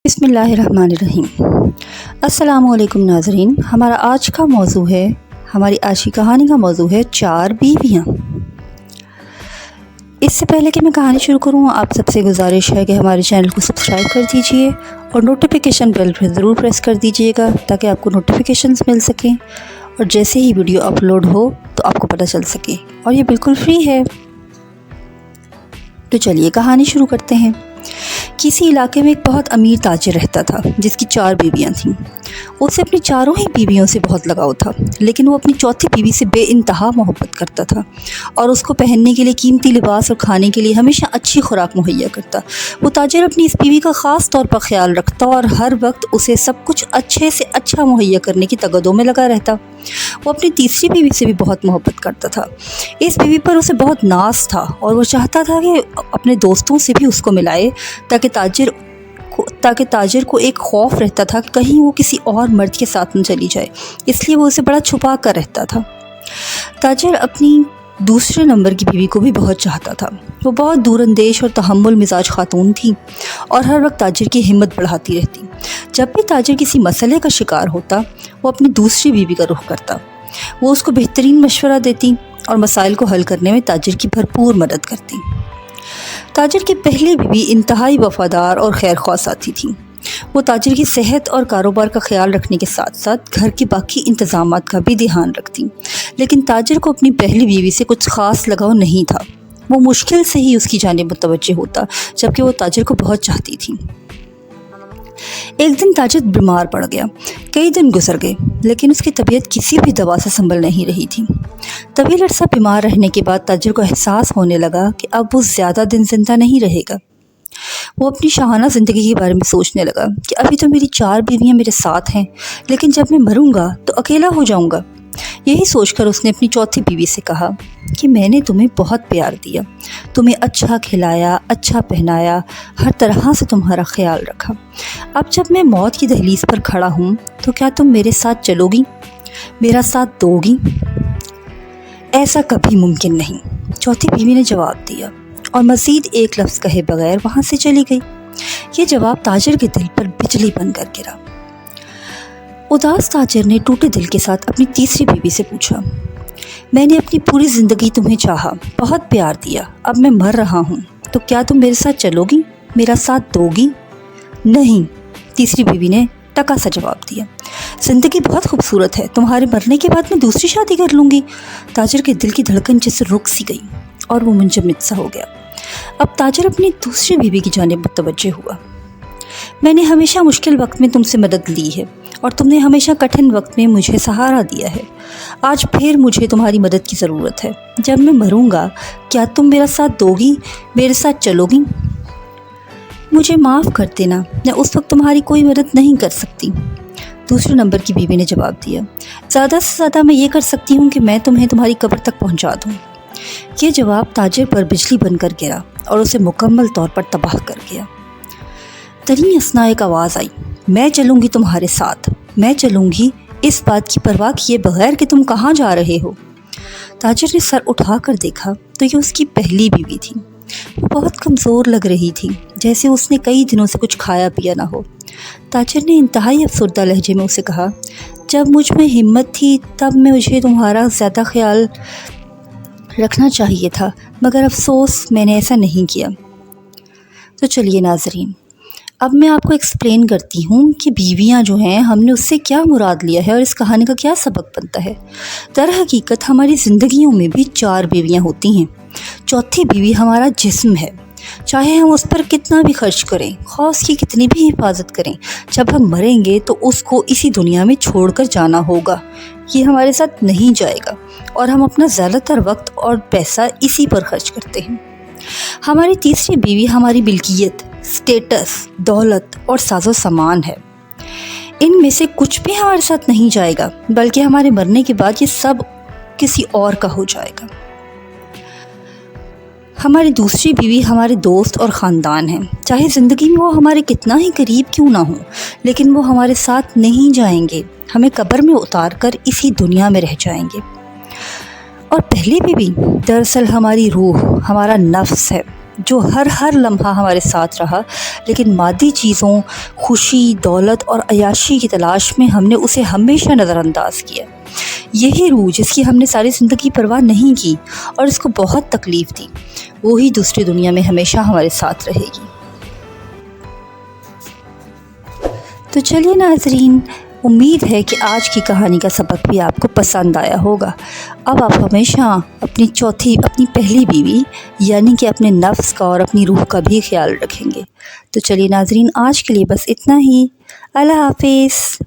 بسم اللہ الرحمن الرحیم۔ السلام علیکم ناظرین، ہمارا آج کا موضوع ہے، ہماری آج کی کہانی کا موضوع ہے 4 بیویاں۔ اس سے پہلے کہ میں کہانی شروع کروں، آپ سب سے گزارش ہے کہ ہمارے چینل کو سبسکرائب کر دیجئے اور نوٹیفیکیشن بیل پر ضرور پریس کر دیجئے گا تاکہ آپ کو نوٹیفیکیشنز مل سکیں اور جیسے ہی ویڈیو اپلوڈ ہو تو آپ کو پتہ چل سکے، اور یہ بالکل فری ہے۔ تو چلیے کہانی شروع کرتے ہیں۔ کسی علاقے میں ایک بہت امیر تاجر رہتا تھا جس کی 4 بیویاں تھیں۔ اسے اپنی چاروں ہی بیویوں سے بہت لگاؤ تھا، لیکن وہ اپنی چوتھی بیوی سے بے انتہا محبت کرتا تھا اور اس کو پہننے کے لیے قیمتی لباس اور کھانے کے لیے ہمیشہ اچھی خوراک مہیا کرتا۔ وہ تاجر اپنی اس بیوی کا خاص طور پر خیال رکھتا اور ہر وقت اسے سب کچھ اچھے سے اچھا مہیا کرنے کی تگدوں میں لگا رہتا۔ وہ اپنی تیسری بیوی سے بھی بہت محبت کرتا تھا۔ اس بیوی پر اسے بہت ناز تھا اور وہ چاہتا تھا کہ اپنے دوستوں سے بھی اس کو ملائے تاکہ تاجر کو ایک خوف رہتا تھا کہ کہیں وہ کسی اور مرد کے ساتھ نہ چلی جائے، اس لیے وہ اسے بڑا چھپا کر رہتا تھا۔ تاجر اپنی دوسرے نمبر کی بیوی کو بھی بہت چاہتا تھا۔ وہ بہت دور اندیش اور تحمل مزاج خاتون تھی اور ہر وقت تاجر کی ہمت بڑھاتی رہتی۔ جب بھی تاجر کسی مسئلے کا شکار ہوتا، وہ اپنی دوسری بیوی کا رخ کرتا۔ وہ اس کو بہترین مشورہ دیتی اور مسائل کو حل کرنے میں تاجر کی بھرپور مدد کرتی۔ تاجر کی پہلی بیوی انتہائی وفادار اور خیر خواہ ساتھی تھی۔ وہ تاجر کی صحت اور کاروبار کا خیال رکھنے کے ساتھ ساتھ گھر کے باقی انتظامات کا بھی دھیان رکھتی، لیکن تاجر کو اپنی پہلی بیوی سے کچھ خاص لگاؤ نہیں تھا۔ وہ مشکل سے ہی اس کی جانب متوجہ ہوتا، جبکہ وہ تاجر کو بہت چاہتی تھی۔ ایک دن تاجر بیمار پڑ گیا۔ کئی دن گزر گئے لیکن اس کی طبیعت کسی بھی دوا سے سنبھل نہیں رہی تھی۔ طویل عرصہ بیمار رہنے کے بعد تاجر کو احساس ہونے لگا کہ اب وہ زیادہ دن زندہ نہیں رہے گا۔ وہ اپنی شاہانہ زندگی کے بارے میں سوچنے لگا کہ ابھی تو میری 4 بیویاں میرے ساتھ ہیں، لیکن جب میں مروں گا تو اکیلا ہو جاؤں گا۔ یہی سوچ کر اس نے اپنی چوتھی بیوی سے کہا کہ میں نے تمہیں بہت پیار دیا، تمہیں اچھا کھلایا، اچھا پہنایا، ہر طرح سے تمہارا خیال رکھا۔ اب جب میں موت کی دہلیز پر کھڑا ہوں تو کیا تم میرے ساتھ چلو گی، میرا ساتھ دو گی؟ ایسا کبھی ممکن نہیں، چوتھی بیوی نے جواب دیا اور مزید ایک لفظ کہے بغیر وہاں سے چلی گئی۔ یہ جواب تاجر کے دل پر بجلی بن کر گرا۔ اداس تاجر نے ٹوٹے دل کے ساتھ اپنی تیسری بیوی سے پوچھا، میں نے اپنی پوری زندگی تمہیں چاہا، بہت پیار دیا، اب میں مر رہا ہوں تو کیا تم میرے ساتھ چلو گی، میرا ساتھ دو گی؟ نہیں، تیسری بیوی نے ٹکا سا جواب دیا، زندگی بہت خوبصورت ہے، تمہارے مرنے کے بعد میں دوسری شادی کر لوں گی۔ تاجر کے دل کی دھڑکن جیسے رک سی گئی اور وہ منجمد سا ہو گیا۔ اب تاجر اپنی دوسری بیوی کی جانب متوجہ ہوا۔ میں نے ہمیشہ مشکل وقت میں تم سے مدد لی ہے اور تم نے ہمیشہ کٹھن وقت میں مجھے سہارا دیا ہے۔ آج پھر مجھے تمہاری مدد کی ضرورت ہے۔ جب میں مروں گا کیا تم میرا ساتھ دو گی، میرے ساتھ چلو گی؟ مجھے معاف کر دینا، میں اس وقت تمہاری کوئی مدد نہیں کر سکتی، دوسرے نمبر کی بیوی نے جواب دیا۔ زیادہ سے زیادہ میں یہ کر سکتی ہوں کہ میں تمہیں تمہاری قبر تک پہنچا دوں۔ یہ جواب تاجر پر بجلی بن کر گرا اور اسے مکمل طور پر تباہ کر گیا۔ ترین اثنا ایک آواز آئی، میں چلوں گی تمہارے ساتھ، میں چلوں گی اس بات کی پرواہ کیے بغیر کہ تم کہاں جا رہے ہو۔ تاجر نے سر اٹھا کر دیکھا تو یہ اس کی پہلی بیوی تھی۔ وہ بہت کمزور لگ رہی تھی، جیسے اس نے کئی دنوں سے کچھ کھایا پیا نہ ہو۔ تاجر نے انتہائی افسردہ لہجے میں اسے کہا، جب مجھ میں ہمت تھی تب مجھے تمہارا زیادہ خیال رکھنا چاہیے تھا، مگر افسوس میں نے ایسا نہیں کیا۔ تو چلیے ناظرین، اب میں آپ کو ایکسپلین کرتی ہوں کہ بیویاں جو ہیں ہم نے اس سے کیا مراد لیا ہے اور اس کہانی کا کیا سبق بنتا ہے۔ در حقیقت ہماری زندگیوں میں بھی 4 بیویاں ہوتی ہیں۔ چوتھی بیوی ہمارا جسم ہے، چاہے ہم اس پر کتنا بھی خرچ کریں، خواہ اس کی کتنی بھی حفاظت کریں، جب ہم مریں گے تو اس کو اسی دنیا میں چھوڑ کر جانا ہوگا، یہ ہمارے ساتھ نہیں جائے گا اور ہم اپنا زیادہ تر وقت اور پیسہ اسی پر خرچ کرتے ہیں۔ ہماری تیسری بیوی ہماری ملکیت، سٹیٹس، دولت اور ساز و سامان ہے۔ ان میں سے کچھ بھی ہمارے ساتھ نہیں جائے گا، بلکہ ہمارے مرنے کے بعد یہ سب کسی اور کا ہو جائے گا۔ ہماری دوسری بیوی ہمارے دوست اور خاندان ہیں، چاہے زندگی میں وہ ہمارے کتنا ہی قریب کیوں نہ ہوں، لیکن وہ ہمارے ساتھ نہیں جائیں گے، ہمیں قبر میں اتار کر اسی دنیا میں رہ جائیں گے۔ اور پہلی بیوی دراصل ہماری روح، ہمارا نفس ہے، جو ہر لمحہ ہمارے ساتھ رہا، لیکن مادی چیزوں، خوشی، دولت اور عیاشی کی تلاش میں ہم نے اسے ہمیشہ نظر انداز کیا۔ یہی روح جس کی ہم نے ساری زندگی پرواہ نہیں کی اور اس کو بہت تکلیف دی، وہی دوسری دنیا میں ہمیشہ ہمارے ساتھ رہے گی۔ تو چلیے ناظرین، امید ہے کہ آج کی کہانی کا سبق بھی آپ کو پسند آیا ہوگا۔ اب آپ ہمیشہ اپنی پہلی بیوی یعنی کہ اپنے نفس کا اور اپنی روح کا بھی خیال رکھیں گے۔ تو چلیے ناظرین، آج کے لیے بس اتنا ہی۔ اللہ حافظ۔